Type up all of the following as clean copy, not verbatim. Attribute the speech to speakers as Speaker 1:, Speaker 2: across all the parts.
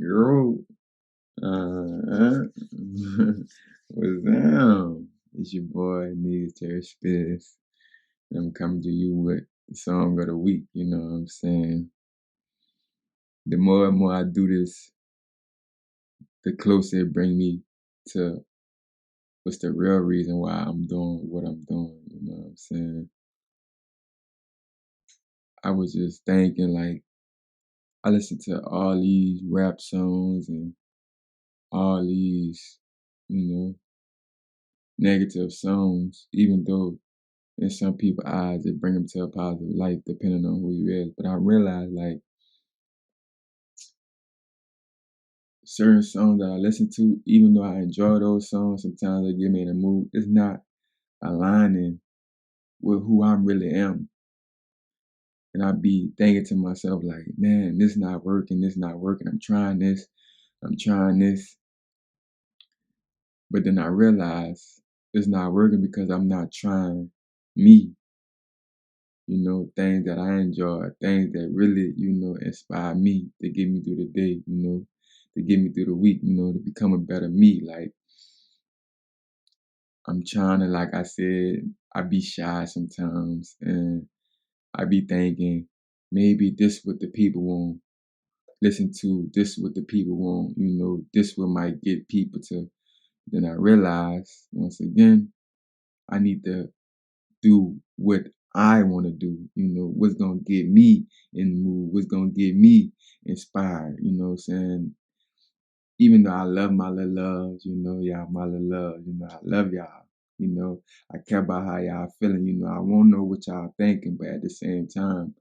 Speaker 1: Yurooo. Wazzam. It's your boy, NegusTerrySpears. And I'm coming to you with the song of the week, you know what I'm saying? The more and more I do this, the closer it brings me to what's the real reason why I'm doing what I'm doing, you know what I'm saying? I was just thinking, like, I listen to all these rap songs and all these, negative songs, even though in some people's eyes it bring them to a positive light depending on who you is. But I realized, like, certain songs that I listen to, even though I enjoy those songs, sometimes they get me in a mood, it's not aligning with who I really am. And I be thinking to myself, like, man, this not working, I'm trying this, I'm trying this. But then I realize it's not working because I'm not trying me. Things that I enjoy, things that really, inspire me to get me through the day, to get me through the week, to become a better me. Like, I'm trying to, like I said, I be shy sometimes and I be thinking maybe this what the people won't listen to, this what the people want, this what might get people to. Then I realize once again, I need to do what I want to do, what's going to get me in the mood, what's going to get me inspired, you know what I'm saying? Even though I love my little loves, y'all my little loves, I love y'all, I care about how y'all feeling, I won't know what y'all thinking, but at the same time,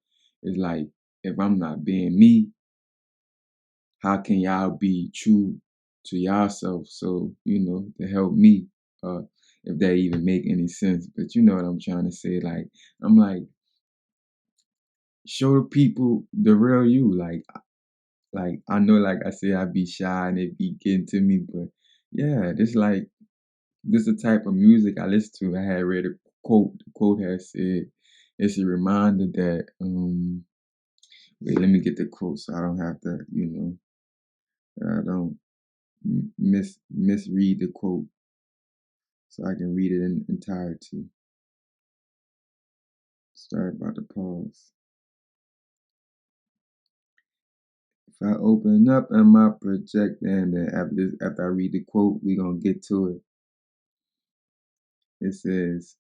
Speaker 1: it's like, if I'm not being me, how can y'all be true to yourself? So, to help me, if that even make any sense. But you know what I'm trying to say. Like, I'm like, show the people the real you. Like I know, like I said, I be shy and it be getting to me, but yeah, this the type of music I listen to. I had read a quote. The quote has said, it's a reminder that wait, let me get the quote so I don't have to, I don't misread the quote, so I can read it in entirety. Sorry about the pause. If I open up in my projector and then after I read the quote, we gonna get to it. It says,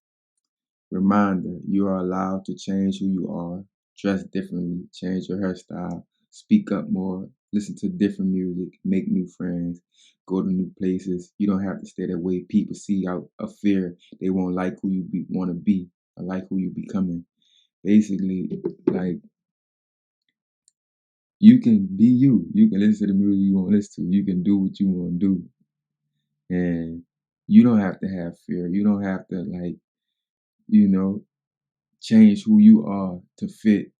Speaker 1: reminder, you are allowed to change who you are, dress differently, change your hairstyle, speak up more, listen to different music, make new friends, go to new places. You don't have to stay that way. People see out of fear. They won't like who you want to be or like who you becoming. Basically, like, you can be you. You can listen to the music you want to listen to. You can do what you want to do. And you don't have to have fear. You don't have to, like, change who you are to fit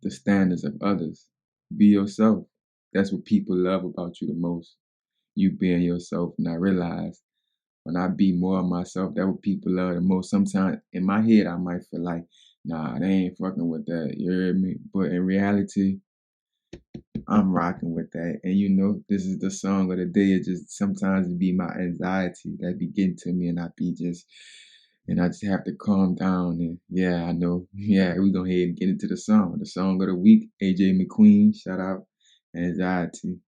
Speaker 1: the standards of others. Be yourself. That's what people love about you the most. You being yourself. And I realize when I be more of myself, that's what people love the most. Sometimes in my head, I might feel like, nah, they ain't fucking with that. You hear me? But in reality, I'm rocking with that. And this is the song of the day. It just sometimes it be my anxiety that be getting to me, and I just have to calm down. And yeah, I know. Yeah, we go ahead and get into the song. The song of the week, AJ McQueen, shout out, Anxiety.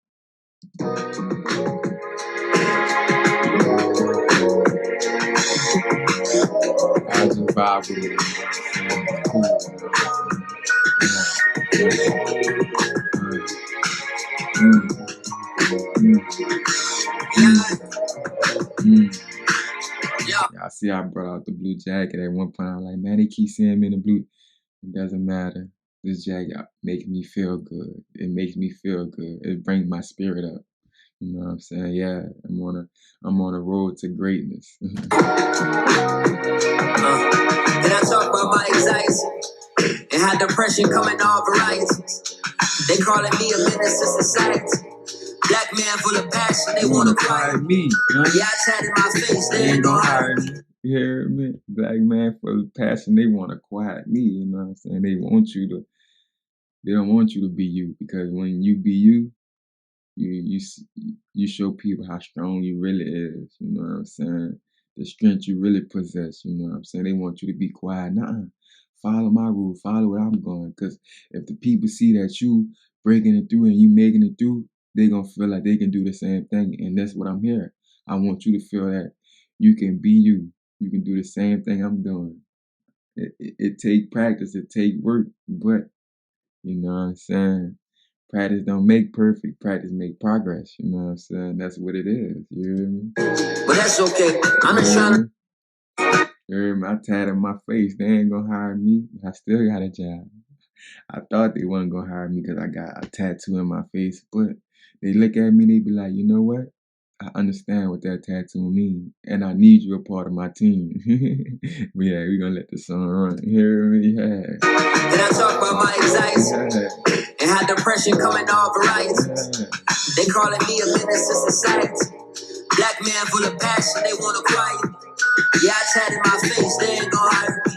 Speaker 1: I just vibe with it. It's cool. Yeah, I see I brought out the blue jacket at one point. I'm like, man, they keep seeing me in the blue. It doesn't matter. This jacket makes me feel good. It makes me feel good. It brings my spirit up. You know what I'm saying? Yeah, I'm on a road to greatness.
Speaker 2: Then I talk about my anxiety and how depression come in all varieties. They calling me a menace to society. Black man full of passion, they wanna quiet
Speaker 1: me.
Speaker 2: Yeah, I chat in my face, they ain't gonna hire me.
Speaker 1: You hear me? Black man full of passion, they wanna quiet me. You know what I'm saying? They don't want you to be you, because when you be you, you show people how strong you really is. You know what I'm saying? The strength you really possess. You know what I'm saying? They want you to be quiet. Nah, follow my rule. Follow what I'm going. Because if the people see that you breaking it through and you making it through, they gonna feel like they can do the same thing. And that's what I'm here. I want you to feel that you can be you. You can do the same thing I'm doing. It take practice. It take work. But you know what I'm saying? Practice don't make perfect. Practice make progress. You know what I'm saying? That's what it is. You hear me?
Speaker 2: But that's okay. I'm just trying to.
Speaker 1: You hear me? I tatted my face. They ain't gonna hire me. I still got a job. I thought they wasn't gonna hire me because I got a tattoo in my face. But they look at me, they be like, you know what? I understand what that tattoo means, and I need you a part of my team. But yeah, we gonna let the song run. You hear me? Yeah.
Speaker 2: Then I talk about my anxiety and how depression coming all varieties. They calling me a menace to society. Black man full of passion, they wanna quiet me. Yeah, I tatted my face, they ain't gon' hire me.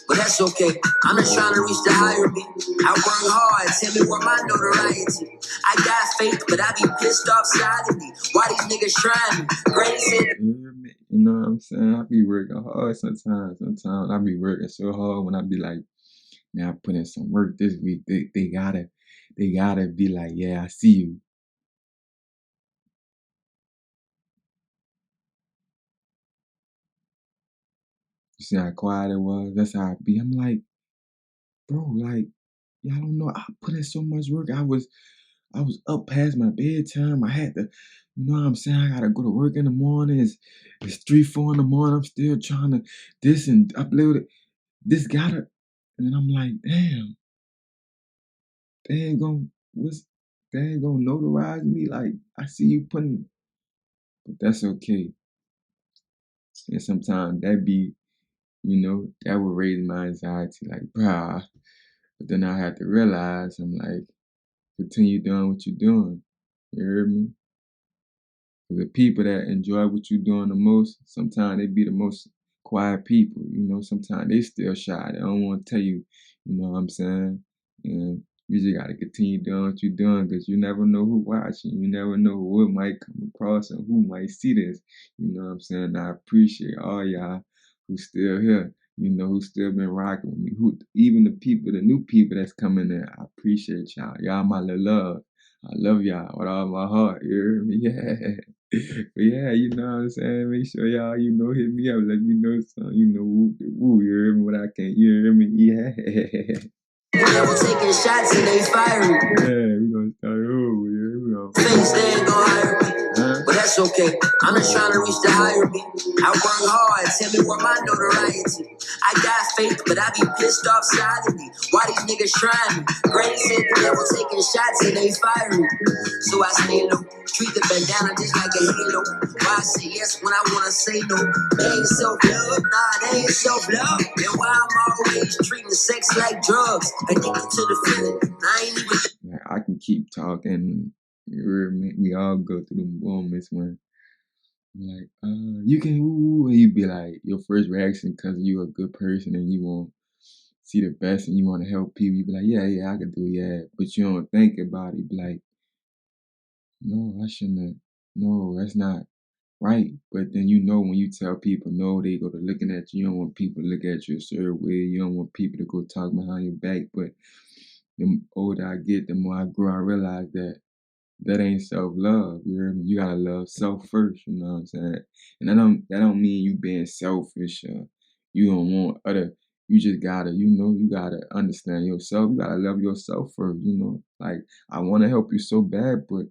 Speaker 2: But that's okay, I'm just trying to reach the higher me. I work hard, tell me where my notoriety. I got faith, but I be pissed off silently. Why these niggas trying me? Greatest in.
Speaker 1: You know what I'm saying? I be working hard sometimes. Sometimes I be working so hard when I be like, man, I put in some work this week. They gotta be like, yeah, I see you. You see how quiet it was? That's how I be. I'm like, bro, like, y'all don't know. I put in so much work. I was up past my bedtime. I had to, you know what I'm saying? I gotta go to work in the morning. It's 3, 4 in the morning. I'm still trying to this and upload it. This gotta, and then I'm like, damn, they ain't gonna notarize me. Like, I see you putting, but that's okay. And sometimes that be, you know, that would raise my anxiety. Like, bruh. But then I had to realize, I'm like, continue doing what you're doing. You heard me? The people that enjoy what you're doing the most, sometimes they be the most quiet people. You know, sometimes they still shy. They don't want to tell you, you know what I'm saying? And you just got to continue doing what you're doing because you never know who watching. You never know what might come across and who might see this. You know what I'm saying? I appreciate all y'all who still here. You know, who still been rocking with me. Who even the people, the new people that's coming in. I appreciate y'all. Y'all my little love. I love y'all with all my heart. You hear me? Yeah. But yeah, you know what I'm saying? Make sure y'all, you know, hit me up. Let me know something. You know, woo, you hear me? What I can, you hear me? Yeah.
Speaker 2: Never taking shots and they fiery.
Speaker 1: Yeah, we gonna start over. Here we go.
Speaker 2: Things they ain't gon' hire me. But that's okay. I'm just trying to reach the higher me. I work hard, tell me where my notoriety. I got faith, but I be pissed off silently. Why these niggas trying me? Greatest in the devil taking shots and they fiery. So I stay low, treat the bandana just like a halo. Why I say yes when I wanna say no? They ain't self-love, nah, they ain't self-love. And why I'm always treating sex like drugs, addicted to the feeling. I ain't even.
Speaker 1: I can keep talking. You hear me? We all go through the moments when like, you can and you be like, your first reaction because you're a good person and you want to see the best and you want to help people, you be like, yeah, I can do that. But you don't think about it, you be like, no, I shouldn't have. No, that's not right. But then you know when you tell people no, they go to looking at you. You don't want people to look at you a certain way. You don't want people to go talk behind your back. But the older I get, the more I grow, I realize that ain't self-love. You hear me? You gotta love self first, you know what I'm saying? And that don't mean you being selfish or you don't want other, you just gotta, you gotta understand yourself. You gotta love yourself first, you know. Like, I wanna help you so bad, but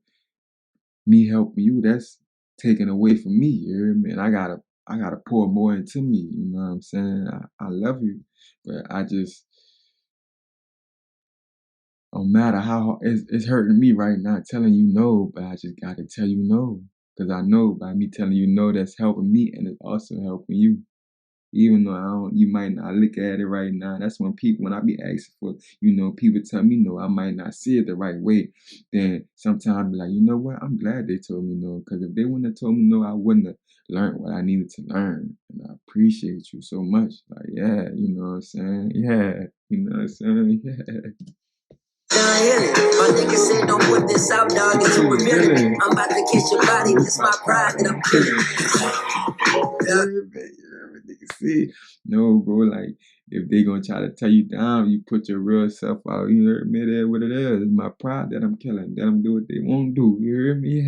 Speaker 1: me helping you, that's taken away from me, you hear me? And I gotta pour more into me, you know what I'm saying? I love you, but I just don't matter how it's hurting me right now telling you no, but I just gotta tell you no. Cause I know by me telling you no, that's helping me and it's also helping you. Even though you might not look at it right now. That's when I be asking for, people tell me no, I might not see it the right way. Then sometimes I be like, you know what? I'm glad they told me no. Cause if they wouldn't have told me no, I wouldn't have learned what I needed to learn. And I appreciate you so much. Like, yeah, you know what I'm saying? Yeah, you know what I'm saying? Yeah.
Speaker 2: done healing. My nigga said don't put this out, dog, it's too revealing. I'm about to catch your body, this my pride that I'm killing.
Speaker 1: See, no, bro, like, if they gonna try to tear you down, you put your real self out. You heard me? That what it is. It's my pride that I'm killing. Let them do what they won't do. You hear me?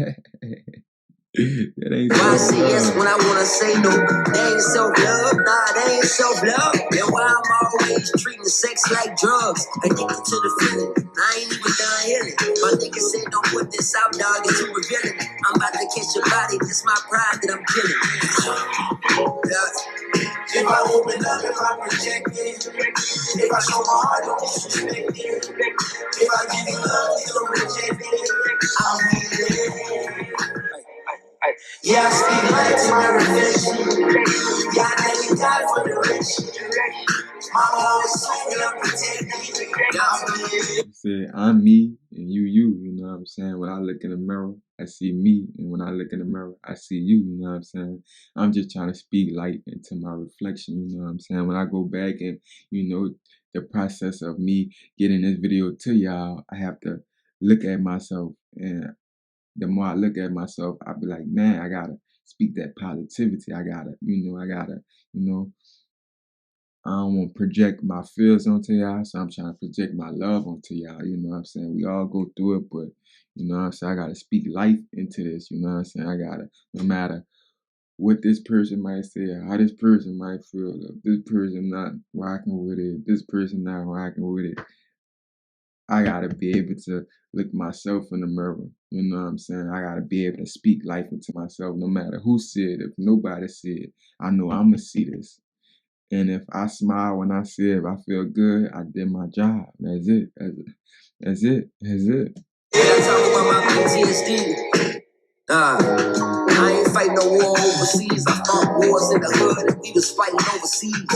Speaker 1: That ain't
Speaker 2: why I
Speaker 1: self
Speaker 2: say yes
Speaker 1: love.
Speaker 2: when I wanna say no? That ain't self-love, nah, that ain't self-love. And why I'm always treating sex like drugs, addicted to the feeling. I ain't even done healing. My nigga said don't put this out, dog, it's too revealing. I'm about to catch your body, this my pride that I'm killing. If I open up, if I project it, if I show my heart, don't disrespect it. If I give you love, you don't reject it. I'll be there. Yeah, I speak life to my reflection. Yeah, I thank God for direction. Mama always told me I'm protected. I'll be there.
Speaker 1: Said I'm me and you know what I'm saying? When I look in the mirror, I see me, and when I look in the mirror, I see you know what I'm saying? I'm just trying to speak light into my reflection, you know what I'm saying? When I go back and, you know, the process of me getting this video to y'all, I have to look at myself, and the more I look at myself, I be like, man, I gotta speak that positivity. I gotta, you know, I don't want to project my fears onto y'all, so I'm trying to project my love onto y'all, you know what I'm saying? We all go through it, but, you know what I'm saying? I got to speak life into this, you know what I'm saying? I got to, no matter what this person might say, or how this person might feel, if this person not rocking with it, this person not rocking with it, I got to be able to look myself in the mirror, you know what I'm saying? I got to be able to speak life into myself, no matter who said it, if nobody said, I know I'm going to see this. And if I smile when I see it, if I feel good, I did my job. That's it. That's it. That's it.
Speaker 2: Yeah, I talk about my PTSD. I ain't fighting no war overseas. I fought wars in the hood and we was fighting overseas.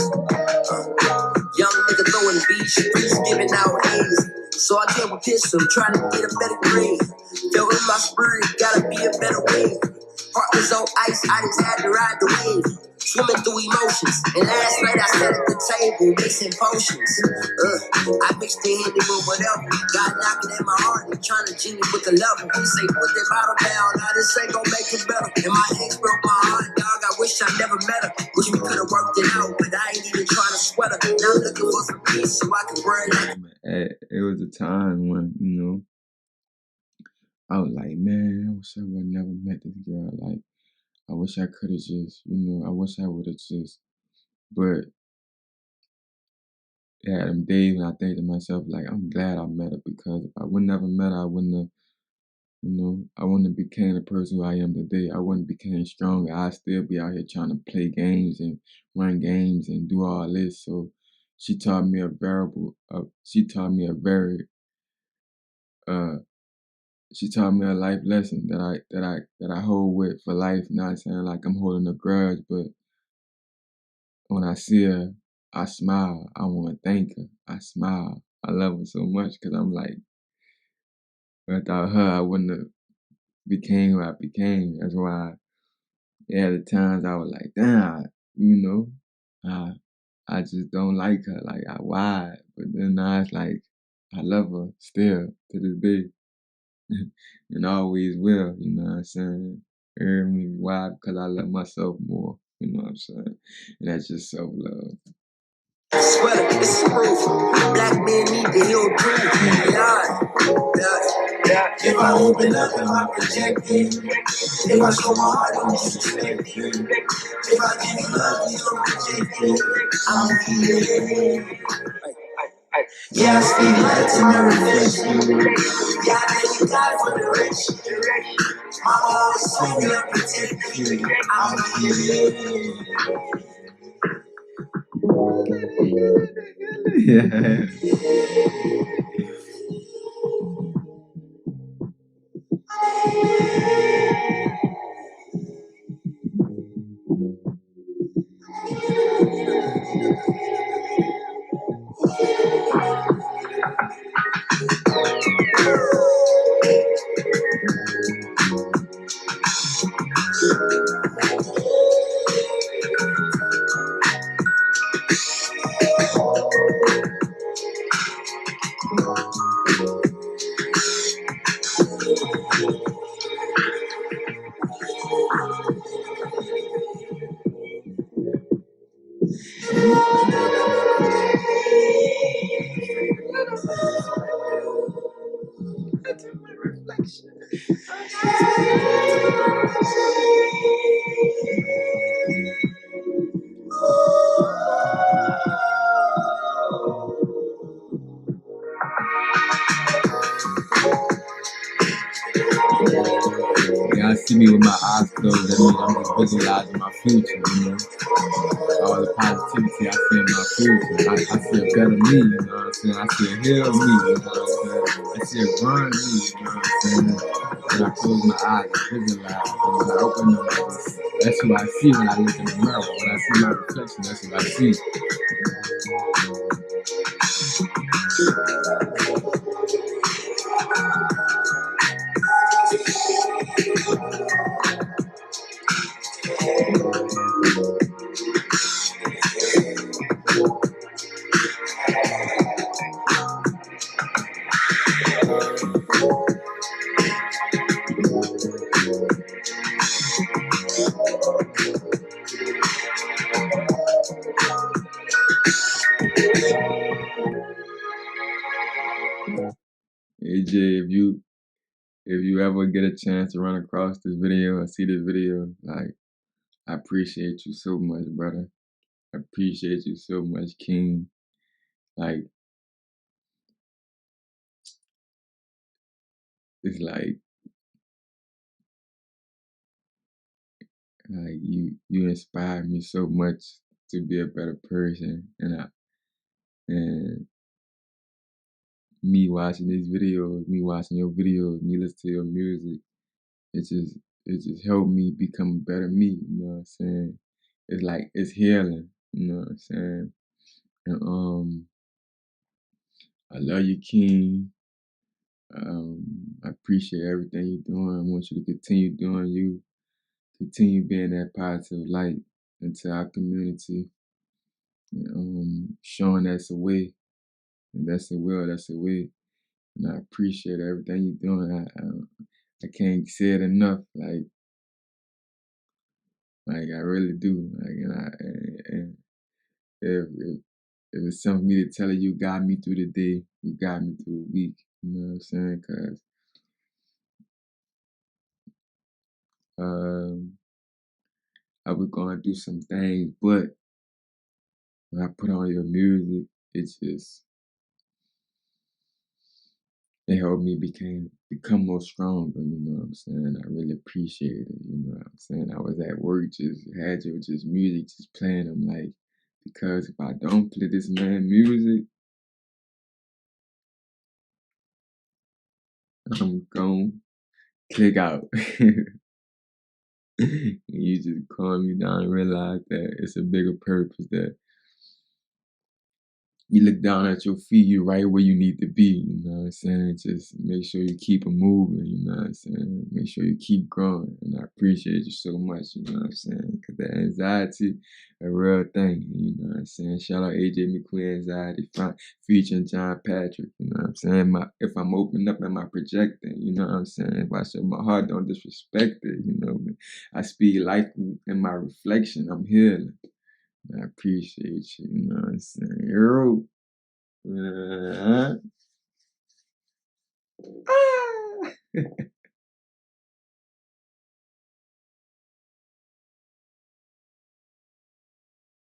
Speaker 2: Young nigga throwing beats, streets giving out A's. So I gave a pistol, trying to get a better grade. Felt in my spirit, gotta be a better way. Heart was on ice, I just had to ride the wave. Swimming through emotions, and last night I sat at the table mixing potions. I mixed the Henny with whatever. God knocking at my heart and trying to genie with the level. He say put that bottle down, now this ain't gon' make it better. And my ex broke my heart, dog. I wish I never met her. Wish we could've worked it out, but I ain't even trying to sweat her. Now I'm looking for some peace so I can burn it.
Speaker 1: It was a time when, you know, I was like, man, I wish I would have never met this girl. Like, I wish I could have just, you know, I wish I would have just, but yeah, them days when I think to myself, like, I'm glad I met her, because if I would never met her, I wouldn't have, you know, I wouldn't have became the person who I am today. I wouldn't have became stronger. I'd still be out here trying to play games and run games and do all this. So she taught me a very, she taught me a life lesson that I hold with for life. Not saying like I'm holding a grudge, but when I see her, I smile. I want to thank her. I smile. I love her so much, because I'm like, without her, I wouldn't have became who I became. That's why, yeah, the times I was like, damn, you know, I just don't like her. Like, why? But then now it's like, I love her still to this day. And always will, you know what I'm saying? You hear me? Why? Because I love myself more, you know what I'm saying? And that's just self-love.
Speaker 2: Sweater, this is proof. Black men need to heal too. If I open up, if I project it, if I show my heart, don't disrespect it. If I give you love, you don't reject it. I'm here. Yeah, I speak light to my reflection. Yeah, I thank God for direction. Mama always told me I'm protected. I'm here.
Speaker 1: Yeah. Y'all see me with my eyes closed, that means I'm just visualizing my future, you know? All the positivity I see in my future. I see a better me, you know what I'm saying? I see a healed me, you know what I'm saying? I see a growing me, you know what I'm saying? When I close my eyes, I visualize. And when I open them, that's who I see when I look in the mirror. When I see my reflection, that's what I see. AJ, if you ever get a chance to run across this video or see this video, like, I appreciate you so much, brother. I appreciate you so much, King. Like, it's like you inspire me so much to be a better person, and me watching these videos, me watching your videos, me listening to your music, it just helped me become a better me, you know what I'm saying? It's like, it's healing, you know what I'm saying? And I love you, King. I appreciate everything you're doing. I want you to continue doing you, continue being that positive light into our community, showing that's the way, and that's the will, that's the way. And I appreciate everything you're doing. I can't say it enough. Like I really do. And if it's something me to tell you, you got me through the day, you got me through the week. You know what I'm saying? Cause I was going through some things, but when I put on your music, it helped me become more stronger, you know what I'm saying? I really appreciate it, you know what I'm saying? I was at work, just had your music just playing. I'm like, because if I don't play this man music, I'm gon' click out. And you just calm me down and realize that it's a bigger purpose, that you look down at your feet, you're right where you need to be, you know what I'm saying? Just make sure you keep it moving, you know what I'm saying? Make sure you keep growing, and I appreciate you so much, you know what I'm saying? Because that anxiety, a real thing, you know what I'm saying? Shout out AJ McQueen Anxiety featuring John Patrick, you know what I'm saying? If I'm opening up, am I projecting, you know what I'm saying? If I show my heart, don't disrespect it, you know? I speak life in my reflection, I'm healing. I appreciate you, you know what I'm saying? Yurooo. Ah.